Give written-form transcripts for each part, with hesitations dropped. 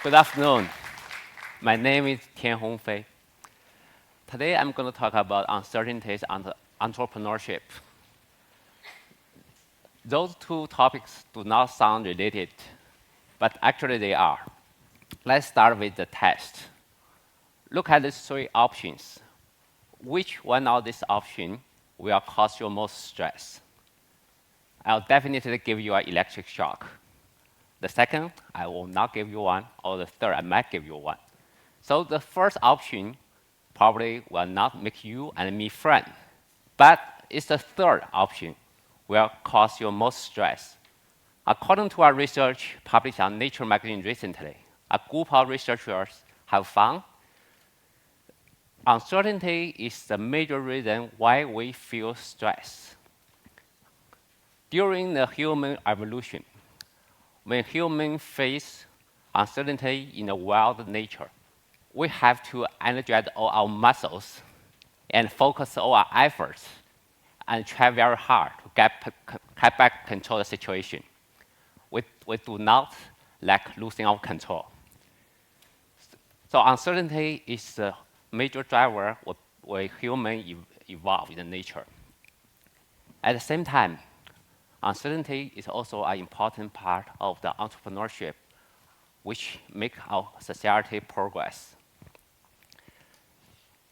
Good afternoon. My name is Tian Hongfei. Today I'm going to talk about uncertainties and entrepreneurship. Those two topics do not sound related, but actually they are. Let's start with the test. Look at these three options. Which one of these options will cause you most stress? I'll definitely give you an electric shock. The second, I will not give you one, or the third, I might give you one. So the first option probably will not make you and me friends, but it's the third option will cause you most stress. According to our research published on Nature magazine recently, a group of researchers have found uncertainty is the major reason why we feel stress. During the human evolution, when humans face uncertainty in the wild nature, we have to energize all our muscles and focus all our efforts and try very hard to get back control of the situation. We do not like losing our control. So uncertainty is the major driver where humans evolve in nature. At the same time, uncertainty is also an important part of the entrepreneurship which make our society progress.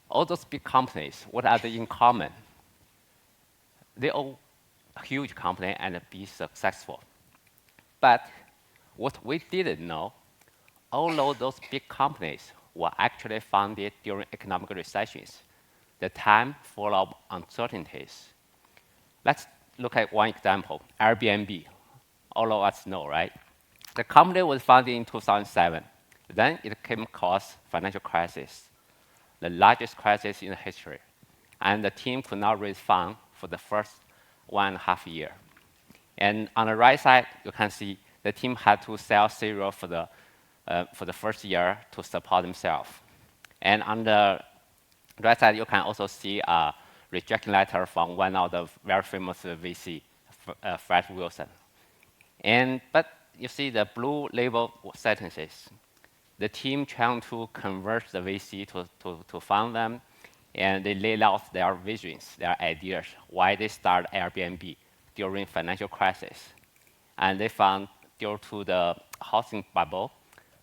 All those big companies, what are they in common? They all huge company and be successful. But what we didn't know, although those big companies were actually founded during economic recessions, the time full of uncertainties. Let's look at one example, Airbnb. All of us know, right? The company was founded in 2007. Then it came across financial crisis, the largest crisis in history. And the team could not raise funds for the first 1.5 years. And on the right side, you can see the team had to sell cereal for the first year to support themselves. And on the right side, you can also see a rejection letter from one of the very famous VC, Fred Wilson. But you see the blue label sentences. The team trying to convert the VC to fund them, and they laid out their visions, their ideas, why they started Airbnb during financial crisis. And they found due to the housing bubble,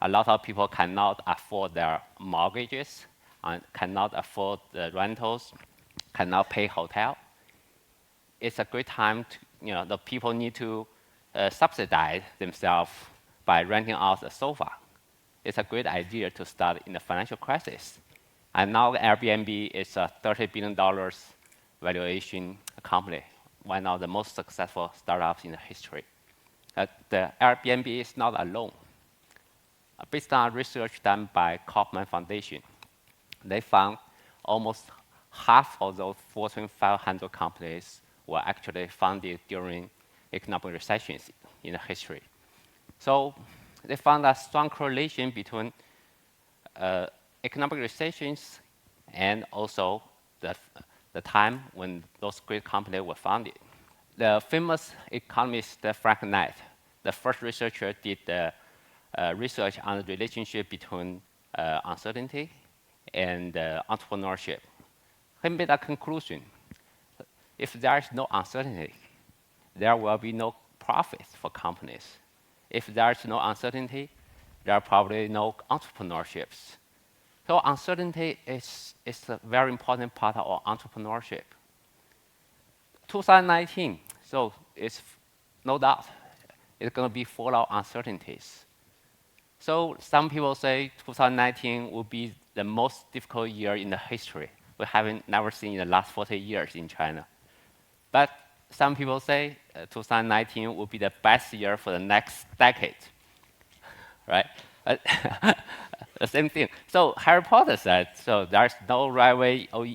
a lot of people cannot afford their mortgages, and cannot afford the rentals, cannot pay hotel. It's a great time to, the people need to subsidize themselves by renting out a sofa. It's a great idea to start in the financial crisis. And now Airbnb is a $30 billion valuation company, one of the most successful startups in the history. The Airbnb is not alone. Based on research done by Kaufman Foundation, they found almost half of those Fortune 500 companies were actually founded during economic recessions in the history. So they found a strong correlation between economic recessions and also the time when those great companies were founded. The famous economist Frank Knight, the first researcher, did the research on the relationship between uncertainty and entrepreneurship. He made a conclusion. If there is no uncertainty, there will be no profits for companies. If there is no uncertainty, there are probably no entrepreneurships. So uncertainty is a very important part of our entrepreneurship. 2019, so it's no doubt, it's going to be full of uncertainties. So some people say 2019 will be the most difficult year in the history. We haven't never seen in the last 40 years in China. But some people say 2019 will be the best year for the next decade, right? The same thing. So Harry Potter said, so there's no right way or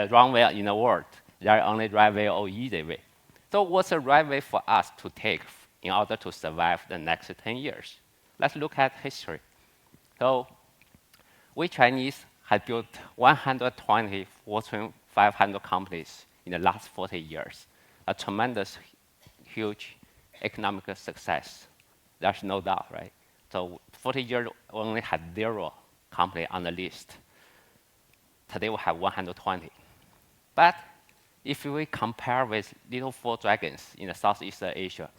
wrong way in the world. There is only right way or easy way. So what's the right way for us to take in order to survive the next 10 years? Let's look at history. So we Chinese have built 120 Fortune 500 companies in the last 40 years. A tremendous, huge economic success. There's no doubt, right? So 40 years, we only had 0 company on the list. Today we have 120. But if we compare with little 4 dragons in the Southeast Asia,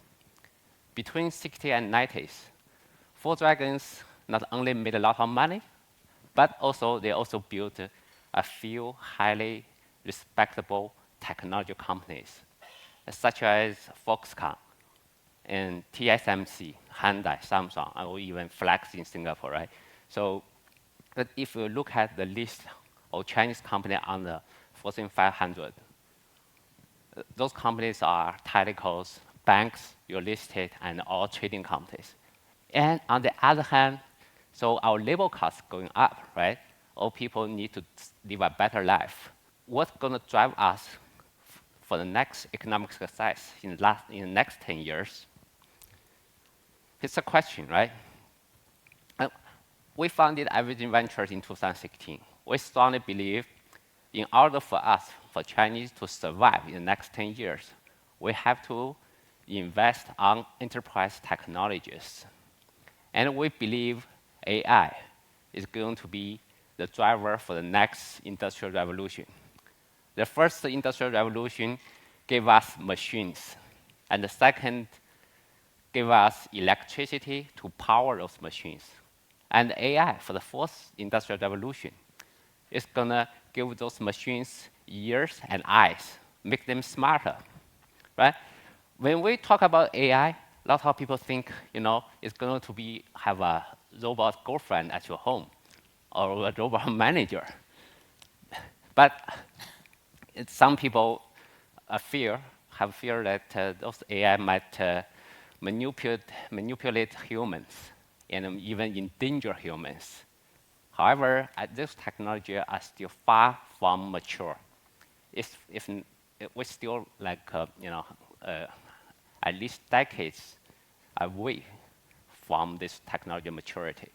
between 60s and 90s, 4 dragons not only made a lot of money, but also they also built a few highly respectable technology companies, such as Foxconn and TSMC, Hyundai, Samsung, or even Flex in Singapore, right? So, but if you look at the list of Chinese companies on the Fortune 500, those companies are telecoms, banks, real estate, and all trading companies. And on the other hand, so our labor costs going up, right? All people need to live a better life. What's going to drive us for the next economic success in the next 10 years? It's a question, right? We founded Averaging Ventures in 2016. We strongly believe in order for us, for Chinese to survive in the next 10 years, we have to invest on enterprise technologies. And we believe AI is going to be the driver for the next industrial revolution. The first industrial revolution gave us machines, and the second gave us electricity to power those machines. And AI, for the fourth industrial revolution, is going to give those machines ears and eyes, make them smarter, right? When we talk about AI, a lot of people think, it's going to have a robot girlfriend at your home or a robot manager. But some people have fear that those AI might manipulate humans and even endanger humans. However, this technology are still far from mature. We're still at least decades away from this technology maturity.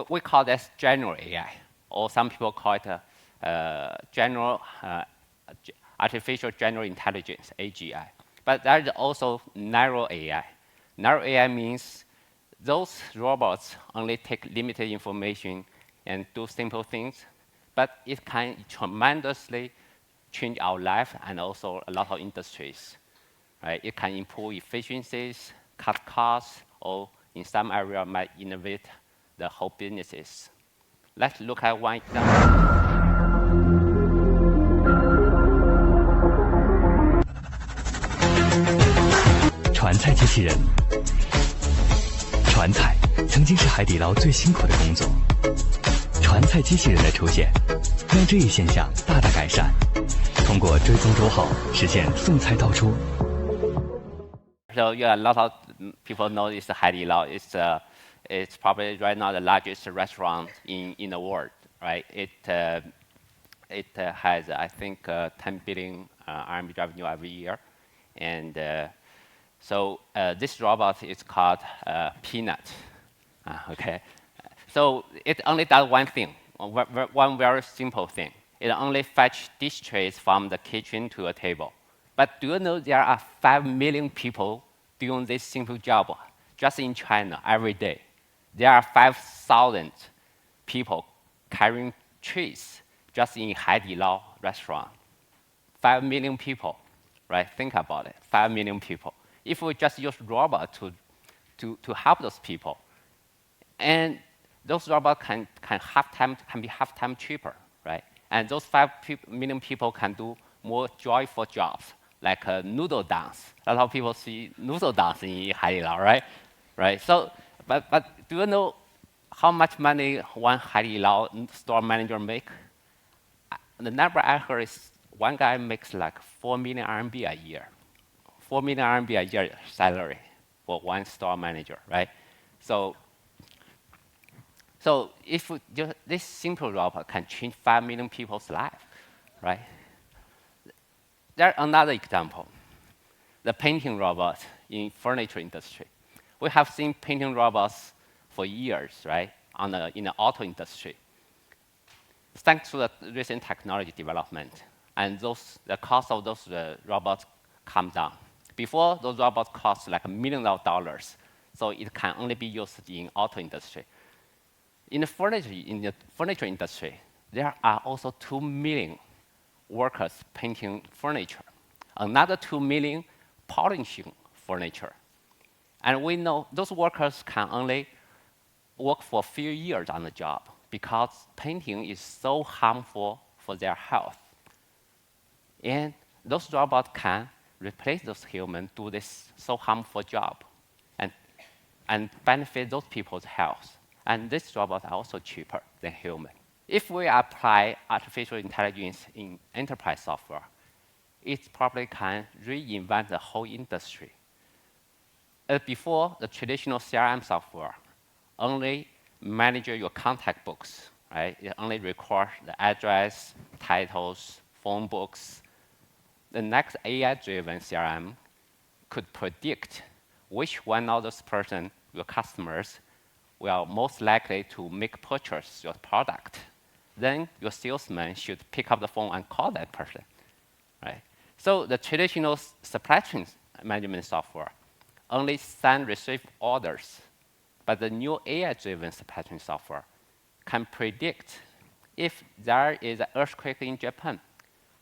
We call this general AI, or some people call it artificial general intelligence, AGI. But there is also narrow AI. Narrow AI means those robots only take limited information and do simple things, but it can tremendously change our life and also a lot of industries. Right? It can improve efficiencies, cut costs, or in some area might innovate the whole businesses. Let's look at one example. 传菜机器人，传菜曾经是海底捞最辛苦的工作。传菜机器人的出现，让这一现象大大改善。通过追踪桌号，实现送菜到桌。So yeah, a lot of people know it's Haidi Lao. It's probably right now the largest restaurant in the world, right? It has, I think, 10 billion RMB revenue every year. And so this robot is called Peanut. Okay. So it only does one thing, one very simple thing. It only fetches dish trays from the kitchen to a table. But do you know there are 5 million people doing this simple job just in China every day? There are 5,000 people carrying trays just in Haidi Lao restaurant. 5 million people, right? Think about it, 5 million people. If we just use robots to help those people, and those robots can be half time cheaper, right? And those 5 million people can do more joyful jobs, like noodle dance. A lot of people see noodle dance in Haidi Lao, right? Right. So, but do you know how much money one Haidi Lao store manager make? The number I heard is one guy makes like 4 million RMB a year. 4 million RMB a year salary for one store manager, right? So if this simple robot can change 5 million people's life, right? There's another example, the painting robot in furniture industry. We have seen painting robots for years, right, in the auto industry. Thanks to the recent technology development, and the cost of those robots come down. Before, those robots cost like $1 million. so it can only be used in auto industry. In the furniture industry, there are also 2 million workers painting furniture, another 2 million polishing furniture. And we know those workers can only work for a few years on the job because painting is so harmful for their health. And those robots can replace those humans do this so harmful job and benefit those people's health. And these robots are also cheaper than human. If we apply artificial intelligence in enterprise software, it probably can reinvent the whole industry. Before, the traditional CRM software only manage your contact books, right? It only record the address, titles, phone books. The next AI-driven CRM could predict which one of those person, your customers, will most likely to make purchase your product. Then your salesman should pick up the phone and call that person, right? So the traditional supply chain management software only send receive orders, but the new AI-driven supply chain software can predict if there is an earthquake in Japan,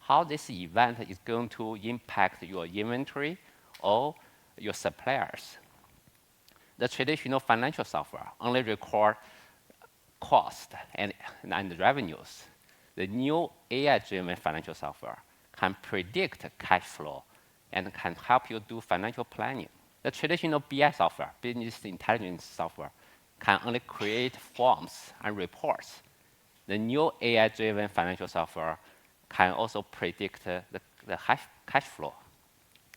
how this event is going to impact your inventory or your suppliers. The traditional financial software only record cost and revenues. The new AI-driven financial software can predict cash flow and can help you do financial planning. The traditional BI software, business intelligence software, can only create forms and reports. The new AI-driven financial software can also predict the cash flow.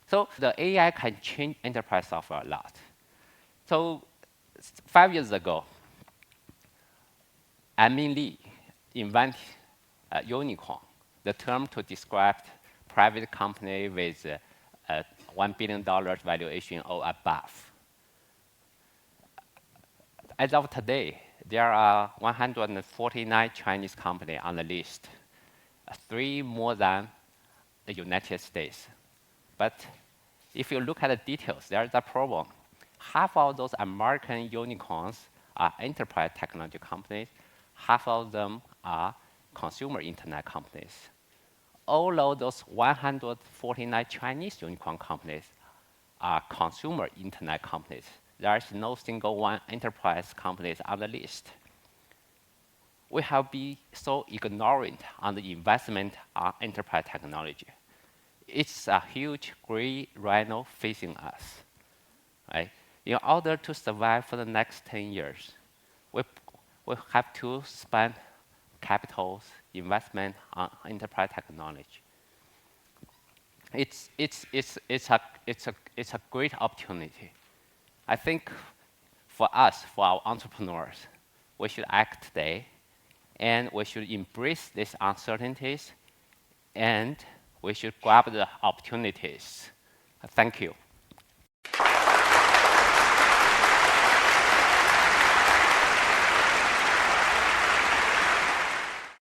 So the AI can change enterprise software a lot. So 5 years ago, Amin Lee invented unicorn, the term to describe private company with $1 billion valuation or above. As of today, there are 149 Chinese companies on the list, 3 more than the United States. But if you look at the details, there is a problem. Half of those American unicorns are enterprise technology companies. Half of them are consumer internet companies. All of those 149 Chinese unicorn companies are consumer internet companies. There is no single one enterprise companies on the list. We have been so ignorant on the investment on enterprise technology. It's a huge gray rhino facing us, right? In order to survive for the next 10 years, we have to spend capital investment on enterprise technology. It's a great opportunity. I think for us, for our entrepreneurs, we should act today, and we should embrace these uncertainties, and we should grab the opportunities. Thank you.